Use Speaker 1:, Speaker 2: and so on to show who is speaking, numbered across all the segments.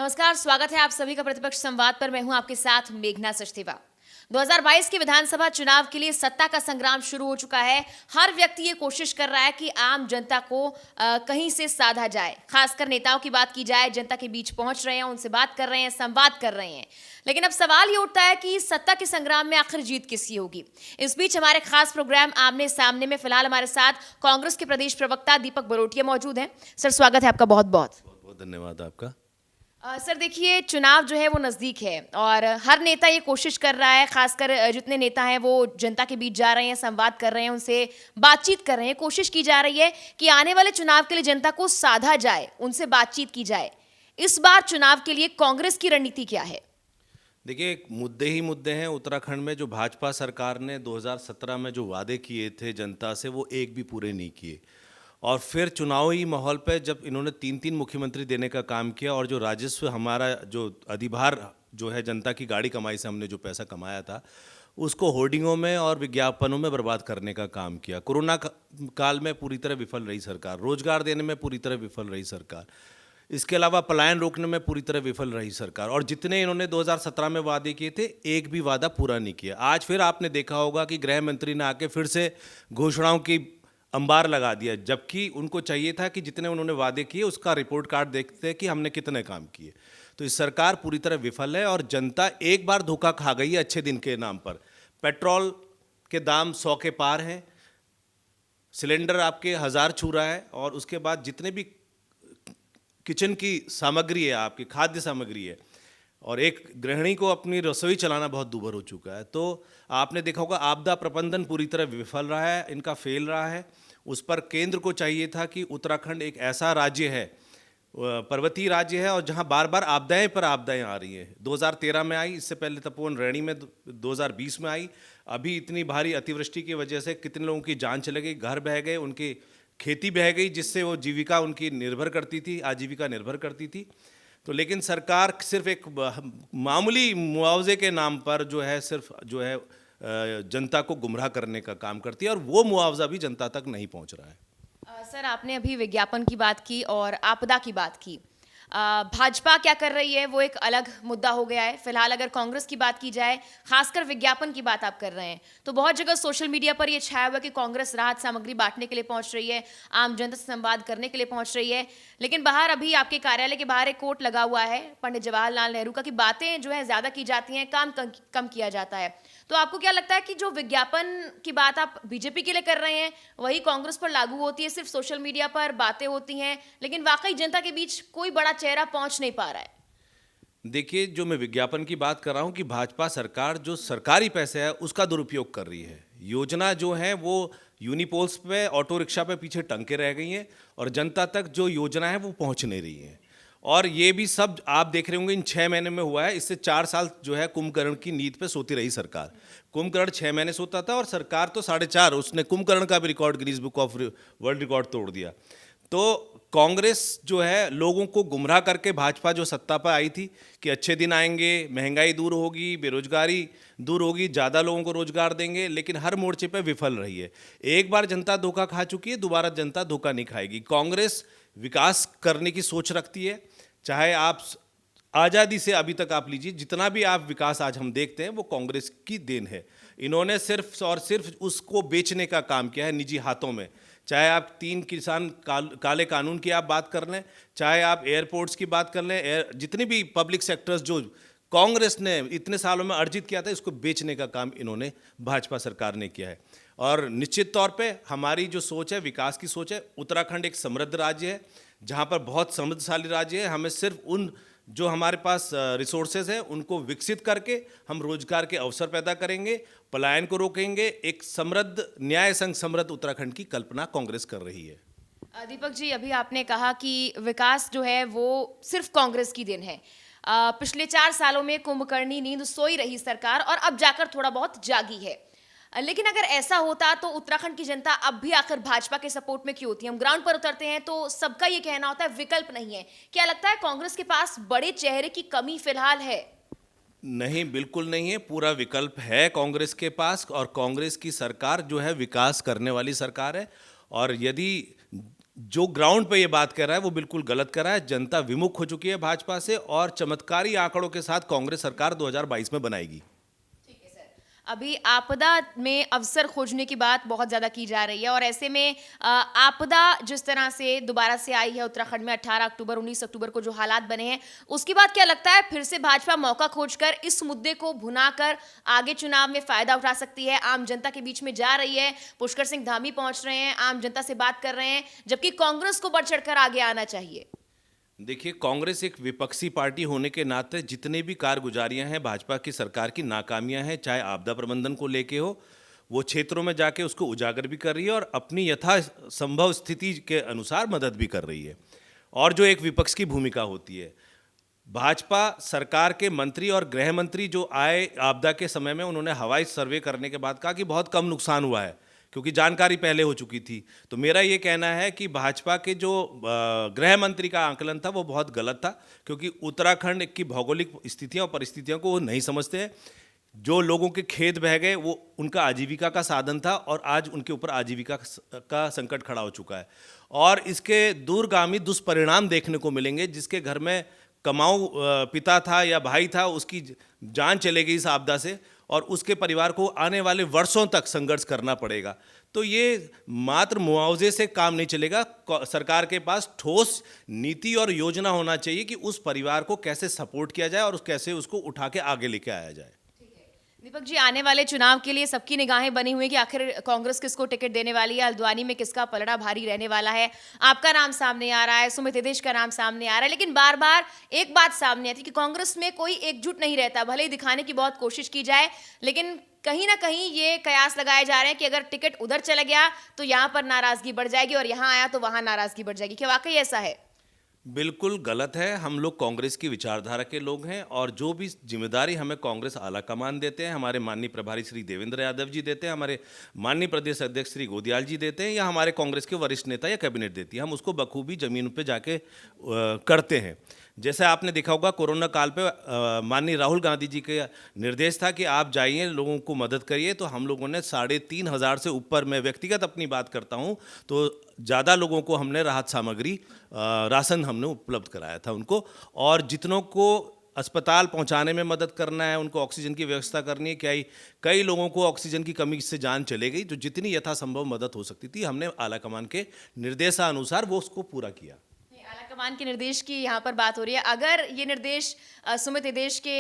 Speaker 1: नमस्कार, स्वागत है आप सभी का प्रतिपक्ष संवाद पर। मैं हूं आपके साथ मेघना सचदेवा। 2022 के विधानसभा चुनाव के लिए सत्ता का संग्राम शुरू हो चुका है। हर व्यक्ति ये कोशिश कर रहा है कि आम जनता को कहीं से साधा जाए। खासकर नेताओं की बात की जाए, जनता के बीच पहुंच रहे हैं, उनसे बात कर रहे हैं, संवाद कर रहे हैं। लेकिन अब सवाल ये उठता है कि सत्ता के संग्राम में आखिर जीत किसकी होगी। इस बीच हमारे खास प्रोग्राम आमने सामने में फिलहाल हमारे साथ कांग्रेस के प्रदेश प्रवक्ता दीपक बरोटिया मौजूद हैं। सर, स्वागत है आपका। बहुत बहुत
Speaker 2: बहुत धन्यवाद आपका।
Speaker 1: सर देखिए, चुनाव जो है वो नज़दीक है और हर नेता ये कोशिश कर रहा है, खासकर जितने नेता हैं वो जनता के बीच जा रहे हैं, संवाद कर रहे हैं, उनसे बातचीत कर रहे हैं। कोशिश की जा रही है कि आने वाले चुनाव के लिए जनता को साधा जाए, उनसे बातचीत की जाए। इस बार चुनाव के लिए कांग्रेस की रणनीति क्या है?
Speaker 2: देखिए, मुद्दे ही मुद्दे हैं। उत्तराखंड में जो भाजपा सरकार ने 2017 में जो वादे किए थे जनता से, वो एक भी पूरे नहीं किए। और फिर चुनावी माहौल पे जब इन्होंने 3-3 मुख्यमंत्री देने का काम किया और जो राजस्व हमारा जो अधिभार जो है जनता की गाड़ी कमाई से हमने जो पैसा कमाया था, उसको होर्डिंगों में और विज्ञापनों में बर्बाद करने का काम किया। कोरोना काल में पूरी तरह विफल रही सरकार, रोजगार देने में पूरी तरह विफल रही सरकार, इसके अलावा पलायन रोकने में पूरी तरह विफल रही सरकार। और जितने इन्होंने 2017 में वादे किए थे, एक भी वादा पूरा नहीं किया। आज फिर आपने देखा होगा कि गृह मंत्री ने आके फिर से घोषणाओं की अंबार लगा दिया, जबकि उनको चाहिए था कि जितने उन्होंने वादे किए उसका रिपोर्ट कार्ड देखते कि हमने कितने काम किए। तो इस सरकार पूरी तरह विफल है और जनता एक बार धोखा खा गई है अच्छे दिन के नाम पर। पेट्रोल के दाम 100 के पार हैं, सिलेंडर आपके 1000 छू रहा है, और उसके बाद जितने भी किचन की सामग्री है, आपकी खाद्य सामग्री है, और एक गृहिणी को अपनी रसोई चलाना बहुत दूभर हो चुका है। तो आपने देखा होगा आपदा प्रबंधन पूरी तरह विफल रहा है, इनका फेल रहा है। उस पर केंद्र को चाहिए था कि उत्तराखंड एक ऐसा राज्य है, पर्वतीय राज्य है, और जहां बार बार आपदाएं पर आपदाएं आ रही हैं। 2013 में आई, इससे पहले तपोवन रैणी में 2020 में आई। अभी इतनी भारी अतिवृष्टि की वजह से कितने लोगों की जान चले गई, घर बह गए, उनकी खेती बह गई, जिससे वो जीविका उनकी निर्भर करती थी, आजीविका निर्भर करती थी। तो लेकिन सरकार सिर्फ एक मामूली मुआवजे के नाम पर जो है सिर्फ जो है जनता को गुमराह करने का काम करती है, और वो मुआवजा भी जनता तक नहीं पहुंच रहा है।
Speaker 1: सर, आपने अभी विज्ञापन की बात की और आपदा की बात की। भाजपा क्या कर रही है वो एक अलग मुद्दा हो गया है। फिलहाल अगर कांग्रेस की बात की जाए, खासकर विज्ञापन की बात आप कर रहे हैं, तो बहुत जगह सोशल मीडिया पर ये छाया हुआ कि कांग्रेस राहत सामग्री बांटने के लिए पहुंच रही है, आम जनता से संवाद करने के लिए पहुंच रही है। लेकिन बाहर अभी आपके कार्यालय के बाहर एक कोर्ट लगा हुआ है पंडित जवाहरलाल नेहरू का, कि बातें जो है ज्यादा की जाती हैं, काम कम किया जाता है। तो आपको क्या लगता है कि जो विज्ञापन की बात आप बीजेपी के लिए कर रहे हैं, वही कांग्रेस पर लागू होती है? सिर्फ सोशल मीडिया पर बातें होती हैं, लेकिन वाकई जनता के बीच कोई बड़ा चेहरा पहुंच नहीं पा रहा है।
Speaker 2: देखिए, जो मैं विज्ञापन की बात कर रहा हूँ कि भाजपा सरकार जो सरकारी पैसे है उसका दुरुपयोग कर रही है। योजना जो है वो यूनिपोल्स पे, ऑटो रिक्शा पे पीछे टंग के रह गई हैं, और जनता तक जो योजना है वो पहुँच नहीं रही है। और ये भी सब आप देख रहे होंगे इन 6 महीने में हुआ है। इससे 4 साल जो है कुंभकर्ण की नींद पे सोती रही सरकार। कुंभकर्ण 6 महीने सोता था और सरकार तो 4.5, उसने कुंभकर्ण का भी record Guinness book of world record तोड़ दिया। तो कांग्रेस जो है लोगों को गुमराह करके भाजपा जो सत्ता पर आई थी कि अच्छे दिन आएंगे, महंगाई दूर होगी, बेरोजगारी दूर होगी, ज़्यादा लोगों को रोजगार देंगे, लेकिन हर मोर्चे पे विफल रही है। एक बार जनता धोखा खा चुकी है, दोबारा जनता धोखा नहीं खाएगी। कांग्रेस विकास करने की सोच रखती है, चाहे आप आज़ादी से अभी तक आप लीजिए, जितना भी आप विकास आज हम देखते हैं वो कांग्रेस की देन है। इन्होंने सिर्फ और सिर्फ उसको बेचने का काम किया है निजी हाथों में। चाहे आप 3 किसान काले कानून की आप बात कर लें, चाहे आप एयरपोर्ट्स की बात कर लें, जितनी भी पब्लिक सेक्टर्स जो कांग्रेस ने इतने सालों में अर्जित किया था, इसको बेचने का काम इन्होंने भाजपा सरकार ने किया है। और निश्चित तौर पे हमारी जो सोच है, विकास की सोच है, उत्तराखंड एक समृद्ध राज्य है, जहाँ पर बहुत समृद्धशाली राज्य है। हमें सिर्फ उन जो हमारे पास रिसोर्सेज हैं उनको विकसित करके हम रोजगार के अवसर पैदा करेंगे, पलायन को रोकेंगे। एक समृद्ध, न्याय संग समृद्ध उत्तराखंड की कल्पना कांग्रेस कर रही है।
Speaker 1: दीपक जी, अभी आपने कहा कि विकास जो है वो सिर्फ कांग्रेस की देन है। पिछले 4 सालों में कुंभकर्णी नींद सोई रही सरकार और अब जाकर थोड़ा बहुत जागी है। लेकिन अगर ऐसा होता तो उत्तराखंड की जनता अब भी आखिर भाजपा के सपोर्ट में क्यों होती है? हम ग्राउंड पर उतरते हैं तो सबका ये कहना होता है विकल्प नहीं है। क्या लगता है कांग्रेस के पास बड़े चेहरे की कमी फिलहाल है?
Speaker 2: नहीं, बिल्कुल नहीं है। पूरा विकल्प है कांग्रेस के पास, और कांग्रेस की सरकार जो है विकास करने वाली सरकार है। और यदि जो ग्राउंड पे ये बात कर रहा है वो बिल्कुल गलत कर रहा है। जनता विमुख हो चुकी है भाजपा से और चमत्कारी आंकड़ों के साथ कांग्रेस सरकार 2022 में बनाएगी।
Speaker 1: अभी आपदा में अवसर खोजने की बात बहुत ज़्यादा की जा रही है और ऐसे में आपदा जिस तरह से दोबारा से आई है उत्तराखंड में 18 अक्टूबर 19 अक्टूबर को जो हालात बने हैं, उसके बाद क्या लगता है फिर से भाजपा मौका खोजकर इस मुद्दे को भुनाकर आगे चुनाव में फायदा उठा सकती है? आम जनता के बीच में जा रही है, पुष्कर सिंह धामी पहुंच रहे हैं, आम जनता से बात कर रहे हैं, जबकि कांग्रेस को बढ़ चढ़कर आगे आना चाहिए।
Speaker 2: देखिए, कांग्रेस एक विपक्षी पार्टी होने के नाते जितने भी कारगुजारियां हैं भाजपा की सरकार की, नाकामियां हैं, चाहे आपदा प्रबंधन को लेके हो, वो क्षेत्रों में जाके उसको उजागर भी कर रही है और अपनी यथा संभव स्थिति के अनुसार मदद भी कर रही है। और जो एक विपक्ष की भूमिका होती है, भाजपा सरकार के मंत्री और गृह मंत्री जो आए आपदा के समय में, उन्होंने हवाई सर्वे करने के बाद कहा कि बहुत कम नुकसान हुआ है, क्योंकि जानकारी पहले हो चुकी थी। तो मेरा ये कहना है कि भाजपा के जो गृह मंत्री का आकलन था वो बहुत गलत था, क्योंकि उत्तराखंड की भौगोलिक स्थितियां और परिस्थितियों को वो नहीं समझते हैं। जो लोगों के खेत बह गए वो उनका आजीविका का साधन था और आज उनके ऊपर आजीविका का संकट खड़ा हो चुका है और इसके दूरगामी दुष्परिणाम देखने को मिलेंगे। जिसके घर में कमाऊ पिता था या भाई था, उसकी जान चले गई इस आपदा से और उसके परिवार को आने वाले वर्षों तक संघर्ष करना पड़ेगा। तो ये मात्र मुआवजे से काम नहीं चलेगा। सरकार के पास ठोस नीति और योजना होना चाहिए कि उस परिवार को कैसे सपोर्ट किया जाए और कैसे उसको उठा के आगे लेके आया जाए।
Speaker 1: दीपक जी, आने वाले चुनाव के लिए सबकी निगाहें बनी हुई हैं कि आखिर कांग्रेस किसको टिकट देने वाली है, हल्द्वानी में किसका पलड़ा भारी रहने वाला है। आपका नाम सामने आ रहा है, सुमित देश का नाम सामने आ रहा है, लेकिन बार बार एक बात सामने आती है कि कांग्रेस में कोई एकजुट नहीं रहता। भले ही दिखाने की बहुत कोशिश की जाए, लेकिन कहीं ना कहीं ये कयास लगाए जा रहे हैं कि अगर टिकट उधर चला गया तो यहाँ पर नाराजगी बढ़ जाएगी और यहाँ आया तो वहां नाराजगी बढ़ जाएगी। क्या वाकई ऐसा है?
Speaker 2: बिल्कुल गलत है। हम लोग कांग्रेस की विचारधारा के लोग हैं और जो भी जिम्मेदारी हमें कांग्रेस आला कमान देते हैं, हमारे माननीय प्रभारी श्री देवेंद्र यादव जी देते हैं, हमारे माननीय प्रदेश अध्यक्ष श्री गोदियाल जी देते हैं या हमारे कांग्रेस के वरिष्ठ नेता या कैबिनेट देती है, हम उसको बखूबी जमीन पे जाके करते हैं। जैसे आपने देखा होगा कोरोना काल पे माननीय राहुल गांधी जी का निर्देश था कि आप जाइए लोगों को मदद करिए, तो हम लोगों ने 3,500 से ऊपर, मैं व्यक्तिगत अपनी बात करता हूं तो ज़्यादा लोगों को हमने राहत सामग्री राशन हमने उपलब्ध कराया था उनको। और जितनों को अस्पताल पहुंचाने में मदद करना है, उनको ऑक्सीजन की व्यवस्था करनी है, क्या कई लोगों को ऑक्सीजन की कमी से जान चले गई, तो जितनी यथासंभव मदद हो सकती थी हमने आलाकमान के निर्देशानुसार वो उसको पूरा किया।
Speaker 1: आलाकमान के निर्देश की यहाँ पर बात हो रही है। अगर ये निर्देश सुमित देश के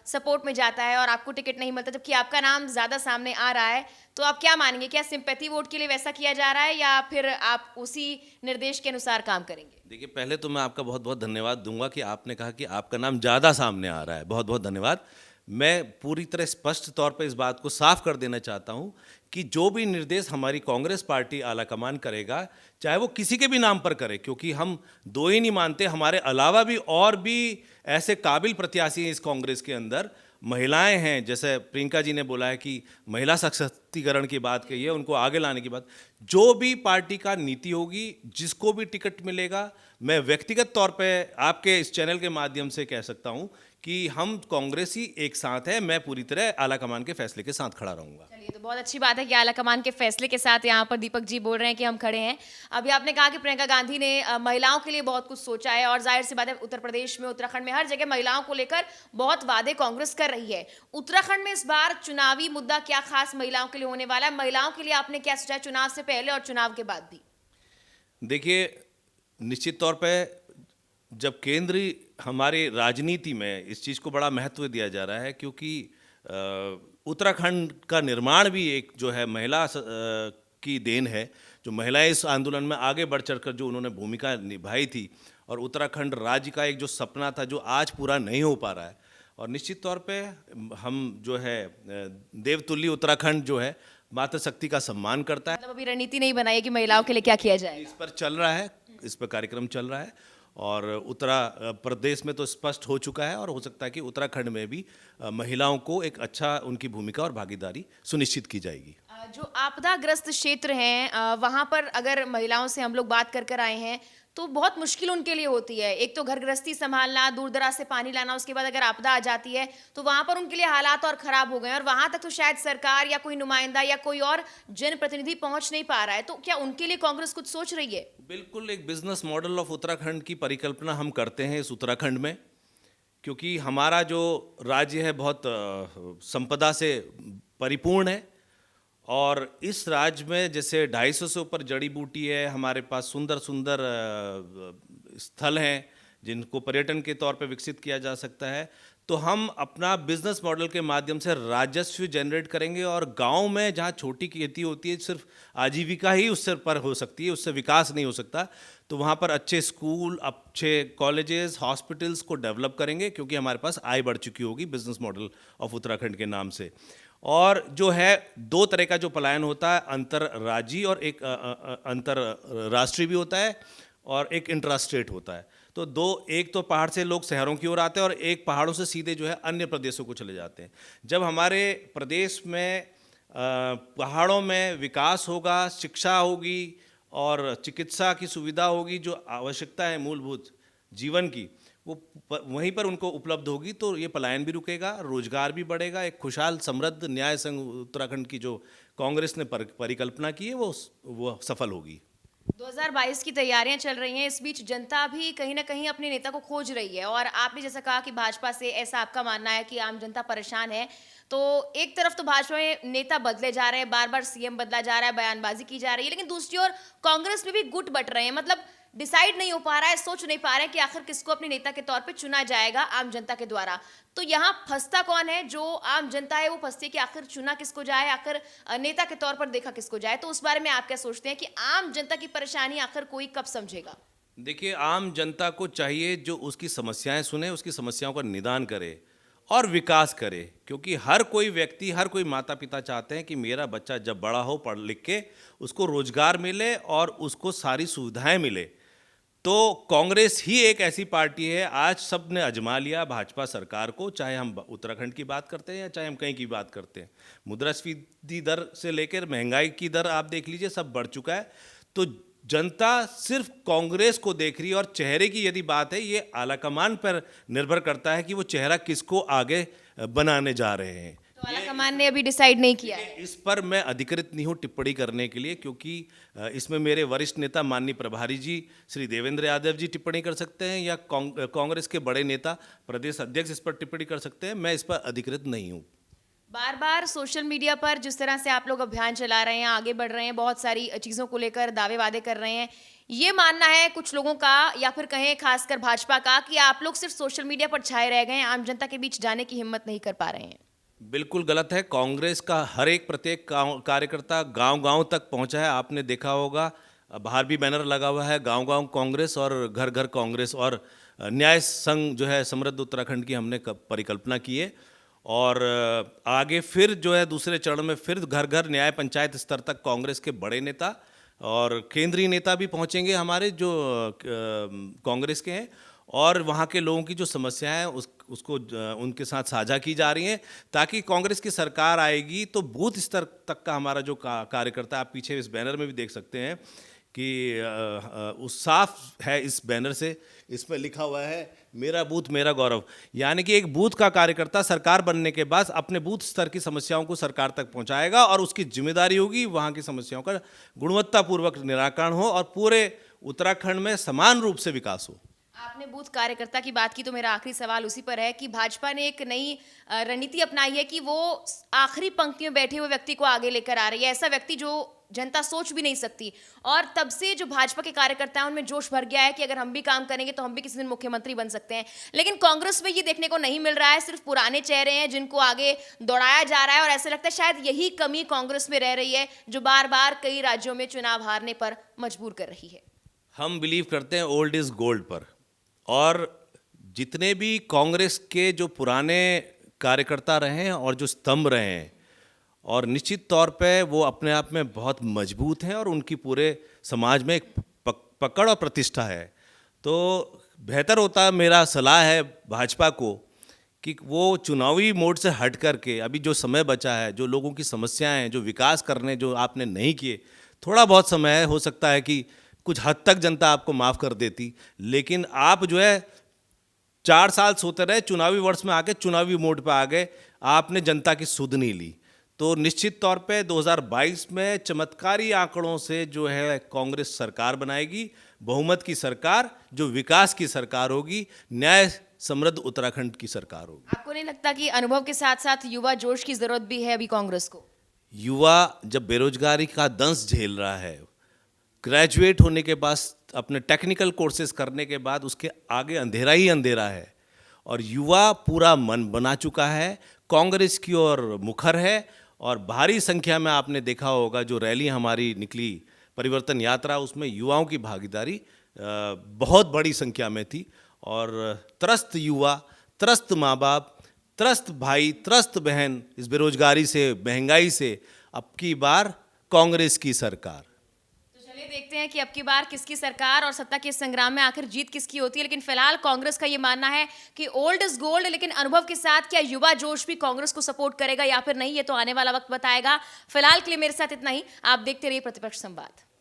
Speaker 1: सपोर्ट में जाता है और आपको टिकट नहीं मिलता, जबकि आपका नाम ज़्यादा सामने आ रहा है, तो आप क्या मानेंगे? क्या सिंपैथी वोट के लिए वैसा किया जा रहा है या फिर आप उसी निर्देश के अनुसार काम करेंगे?
Speaker 2: देखिए, पहले तो मैं आपका बहुत बहुत धन्यवाद दूंगा कि आपने कहा कि आपका नाम ज़्यादा सामने आ रहा है। बहुत बहुत धन्यवाद। मैं पूरी तरह स्पष्ट तौर पर इस बात को साफ कर देना चाहता हूं कि जो भी निर्देश हमारी कांग्रेस पार्टी आलाकमान करेगा, चाहे वो किसी के भी नाम पर करे, क्योंकि हम दो ही नहीं मानते, हमारे अलावा भी और भी ऐसे काबिल प्रत्याशी हैं इस कांग्रेस के अंदर। महिलाएं हैं, जैसे प्रियंका जी ने बोला है कि महिला सशक्तिकरण की बात कही है, उनको आगे लाने की बात। जो भी पार्टी का नीति होगी, जिसको भी टिकट मिलेगा, मैं व्यक्तिगत तौर पे आपके इस चैनल के माध्यम से कह सकता हूं कि हम कांग्रेसी एक साथ है। मैं पूरी तरह आलाकमान के फैसले के साथ खड़ा रहूंगा।
Speaker 1: चलिए, तो बहुत अच्छी बात है कि आलाकमान के फैसले के साथ यहाँ पर दीपक जी बोल रहे हैं कि हम खड़े हैं। अभी आपने कहा कि प्रियंका गांधी ने महिलाओं के लिए बहुत कुछ सोचा है और जाहिर सी बात है उत्तर प्रदेश में, उत्तराखंड में, हर जगह महिलाओं को लेकर बहुत वादे कांग्रेस कर रही है। उत्तराखंड में इस बार चुनावी मुद्दा क्या खास महिलाओं के लिए होने वाला है? महिलाओं के लिए आपने क्या सोचा है चुनाव से पहले और चुनाव के बाद भी?
Speaker 2: देखिए, निश्चित तौर पर जब केंद्रीय हमारी राजनीति में इस चीज़ को बड़ा महत्व दिया जा रहा है, क्योंकि उत्तराखंड का निर्माण भी एक जो है महिला की देन है। जो महिलाएं इस आंदोलन में आगे बढ़ चढ़कर जो उन्होंने भूमिका निभाई थी और उत्तराखंड राज्य का एक जो सपना था जो आज पूरा नहीं हो पा रहा है, और निश्चित तौर पे हम जो है देवतुल्य उत्तराखंड जो है मातृशक्ति का सम्मान करता है।
Speaker 1: मतलब अभी रणनीति नहीं बनाई कि महिलाओं के लिए क्या किया जाए?
Speaker 2: इस पर चल रहा है, इस पर कार्यक्रम चल रहा है और उत्तर प्रदेश में तो स्पष्ट हो चुका है और हो सकता है कि उत्तराखंड में भी महिलाओं को एक अच्छा उनकी भूमिका और भागीदारी सुनिश्चित की जाएगी।
Speaker 1: जो आपदाग्रस्त क्षेत्र हैं वहाँ पर अगर महिलाओं से हम लोग बात कर आए हैं, तो बहुत मुश्किल उनके लिए होती है। एक तो घर गृहस्थी संभालना, दूर दराज से पानी लाना, उसके बाद अगर आपदा आ जाती है तो वहां पर उनके लिए हालात और खराब हो गए हैं, और वहां तक तो शायद सरकार या कोई नुमाइंदा या कोई और जनप्रतिनिधि पहुंच नहीं पा रहा है। तो क्या उनके लिए कांग्रेस कुछ सोच रही है?
Speaker 2: बिल्कुल, एक बिजनेस मॉडल ऑफ उत्तराखंड की परिकल्पना हम करते हैं इस उत्तराखंड में, क्योंकि हमारा जो राज्य है बहुत संपदा से परिपूर्ण है। और इस राज्य में जैसे 250 से ऊपर जड़ी बूटी है, हमारे पास सुंदर सुंदर स्थल हैं जिनको पर्यटन के तौर पे विकसित किया जा सकता है। तो हम अपना बिजनेस मॉडल के माध्यम से राजस्व जनरेट करेंगे, और गांव में जहां छोटी खेती होती है, सिर्फ आजीविका ही उससे पर हो सकती है, उससे विकास नहीं हो सकता। तो वहां पर अच्छे स्कूल, अच्छे कॉलेजेस, हॉस्पिटल्स को डेवलप करेंगे, क्योंकि हमारे पास आय बढ़ चुकी होगी बिजनेस मॉडल ऑफ उत्तराखंड के नाम से। और जो है, दो तरह का जो पलायन होता है, अंतर्राज्यीय और एक अंतर्राष्ट्रीय भी होता है, और एक इंट्रा स्टेट होता है। तो दो, एक तो पहाड़ से लोग शहरों की ओर आते हैं, और एक पहाड़ों से सीधे जो है अन्य प्रदेशों को चले जाते हैं। जब हमारे प्रदेश में पहाड़ों में विकास होगा, शिक्षा होगी और चिकित्सा की सुविधा होगी, जो आवश्यकता है मूलभूत जीवन की, वो वहीं पर उनको उपलब्ध होगी, तो ये पलायन भी रुकेगा, रोजगार भी बढ़ेगा। एक खुशहाल समृद्ध न्याय संघ उत्तराखंड की जो कांग्रेस ने परिकल्पना की है, वो सफल होगी।
Speaker 1: 2022 की तैयारियां चल रही हैं, इस बीच जनता भी कहीं ना कहीं अपने नेता को खोज रही है, और आपने जैसा कहा कि भाजपा से, ऐसा आपका मानना है कि आम जनता परेशान है। तो एक तरफ तो भाजपा में नेता बदले जा रहे हैं, बार बार सीएम बदला जा रहा है, बयानबाजी की जा रही है, लेकिन दूसरी ओर कांग्रेस में भी गुट बट रहे हैं। मतलब डिसाइड नहीं हो पा रहा है, सोच नहीं पा रहे हैं कि आखिर किसको अपने नेता के तौर पे चुना जाएगा आम जनता के द्वारा। तो यहाँ फंसता कौन है? जो आम जनता है वो फंसती है कि आखिर चुना किसको जाए, आखिर नेता के तौर पर देखा किसको जाए। तो उस बारे में आप क्या सोचते हैं कि आम जनता की परेशानी आखिर कोई कब समझेगा?
Speaker 2: देखिए, आम जनता को चाहिए जो उसकी समस्याएं सुने, उसकी समस्याओं का निदान करे और विकास करे। क्योंकि हर कोई व्यक्ति, हर कोई माता पिता चाहते हैं कि मेरा बच्चा जब बड़ा हो, पढ़ लिख के उसको रोजगार मिले और उसको सारी सुविधाएं मिले। तो कांग्रेस ही एक ऐसी पार्टी है, आज सब ने अजमा लिया भाजपा सरकार को, चाहे हम उत्तराखंड की बात करते हैं या चाहे हम कहीं की बात करते हैं। मुद्रास्फीति दर से लेकर महंगाई की दर आप देख लीजिए, सब बढ़ चुका है। तो जनता सिर्फ कांग्रेस को देख रही है, और चेहरे की यदि बात है, ये आलाकमान पर निर्भर करता है कि वो चेहरा किसको आगे बनाने जा रहे हैं।
Speaker 1: तो आलाकमान ने अभी डिसाइड नहीं किया है।
Speaker 2: इस पर मैं अधिकृत नहीं हूँ टिप्पणी करने के लिए, क्योंकि इसमें मेरे वरिष्ठ नेता माननीय प्रभारी जी श्री देवेंद्र यादव जी टिप्पणी कर सकते हैं, या कांग्रेस के बड़े नेता प्रदेश अध्यक्ष इस पर टिप्पणी कर सकते हैं। मैं इस पर अधिकृत नहीं हूँ।
Speaker 1: बार बार सोशल मीडिया पर जिस तरह से आप लोग अभियान चला रहे हैं, आगे बढ़ रहे हैं, बहुत सारी चीज़ों को लेकर दावे वादे कर रहे हैं, ये मानना है कुछ लोगों का, या फिर कहें खासकर भाजपा का, कि आप लोग सिर्फ सोशल मीडिया पर छाए रह गए हैं, आम जनता के बीच जाने की हिम्मत नहीं कर पा रहे हैं।
Speaker 2: बिल्कुल गलत है। कांग्रेस का हर एक प्रत्येक कार्यकर्ता गांव-गांव तक पहुंचा है। आपने देखा होगा, बाहर भी बैनर लगा हुआ है, गांव-गांव कांग्रेस और घर-घर कांग्रेस। और न्याय संघ जो है समृद्ध उत्तराखंड की हमने परिकल्पना की है, और आगे फिर जो है दूसरे चरण में फिर घर-घर न्याय पंचायत स्तर तक कांग्रेस के बड़े नेता और केंद्रीय नेता भी पहुंचेंगे हमारे, जो कांग्रेस के हैं, और वहाँ के लोगों की जो समस्याएं हैं उसको उनके साथ साझा की जा रही हैं, ताकि कांग्रेस की सरकार आएगी तो बूथ स्तर तक का हमारा जो कार्यकर्ता, आप पीछे इस बैनर में भी देख सकते हैं कि उस साफ है इस बैनर से, इसमें लिखा हुआ है मेरा बूथ मेरा गौरव। यानी कि एक बूथ का कार्यकर्ता सरकार बनने के बाद अपने बूथ स्तर की समस्याओं को सरकार तक पहुंचाएगा, और उसकी जिम्मेदारी होगी वहाँ की समस्याओं का गुणवत्तापूर्वक निराकरण हो और पूरे उत्तराखंड में समान रूप से विकास हो।
Speaker 1: आपने बूथ कार्यकर्ता की बात की, तो मेरा आखिरी सवाल उसी पर है कि भाजपा ने एक नई रणनीति अपनाई है कि वो आखिरी पंक्ति में बैठे हुए व्यक्ति को आगे लेकर आ रही है, ऐसा व्यक्ति जो जनता सोच भी नहीं सकती। और तब से जो भाजपा के कार्यकर्ता हैं उनमें जोश भर गया है कि अगर हम भी काम करेंगे तो हम भी किसी दिन मुख्यमंत्री बन सकते हैं। लेकिन कांग्रेस में ये देखने को नहीं मिल रहा है, सिर्फ पुराने चेहरे हैं जिनको आगे दौड़ाया जा रहा है, और ऐसा लगता है शायद यही कमी कांग्रेस में रह रही है, जो बार बार कई राज्यों में चुनाव हारने पर मजबूर कर रही है।
Speaker 2: हम बिलीव करते हैं ओल्ड इज गोल्ड पर, और जितने भी कांग्रेस के जो पुराने कार्यकर्ता रहे हैं और जो स्तंभ रहे हैं, और निश्चित तौर पे वो अपने आप में बहुत मजबूत हैं, और उनकी पूरे समाज में एक पकड़ और प्रतिष्ठा है। तो बेहतर होता, मेरा सलाह है भाजपा को, कि वो चुनावी मोड से हट करके अभी जो समय बचा है, जो लोगों की समस्याएं हैं, जो विकास करने जो आपने नहीं किए, थोड़ा बहुत समय है, हो सकता है कि कुछ हद तक जनता आपको माफ़ कर देती, लेकिन आप जो है 4 साल सोते रहे, चुनावी वर्ष में आके चुनावी मोड पे आ गए, आपने जनता की सुध नहीं ली। तो निश्चित तौर पे 2022 में चमत्कारी आंकड़ों से जो है कांग्रेस सरकार बनाएगी, बहुमत की सरकार, जो विकास की सरकार होगी, न्याय समृद्ध उत्तराखंड की सरकार होगी।
Speaker 1: आपको नहीं लगता कि अनुभव के साथ साथ युवा जोश की जरूरत भी है अभी कांग्रेस को?
Speaker 2: युवा जब बेरोजगारी का दंश झेल रहा है, ग्रेजुएट होने के बाद, अपने टेक्निकल कोर्सेज करने के बाद उसके आगे अंधेरा ही अंधेरा है, और युवा पूरा मन बना चुका है, कांग्रेस की ओर मुखर है। और भारी संख्या में आपने देखा होगा जो रैली हमारी निकली, परिवर्तन यात्रा, उसमें युवाओं की भागीदारी बहुत बड़ी संख्या में थी। और त्रस्त युवा, त्रस्त माँ बाप, त्रस्त भाई, त्रस्त बहन इस बेरोजगारी से, महंगाई से, अब की बार कांग्रेस की सरकार।
Speaker 1: तो चलिए देखते हैं कि अब की बार किसकी सरकार और सत्ता के संग्राम में आखिर जीत किसकी होती है। लेकिन फिलहाल कांग्रेस का ये मानना है कि ओल्ड इज गोल्ड, लेकिन अनुभव के साथ क्या युवा जोश भी कांग्रेस को सपोर्ट करेगा या फिर नहीं, ये तो आने वाला वक्त बताएगा। फिलहाल के लिए मेरे साथ इतना ही। आप देखते रहिए प्रतिपक्ष संवाद।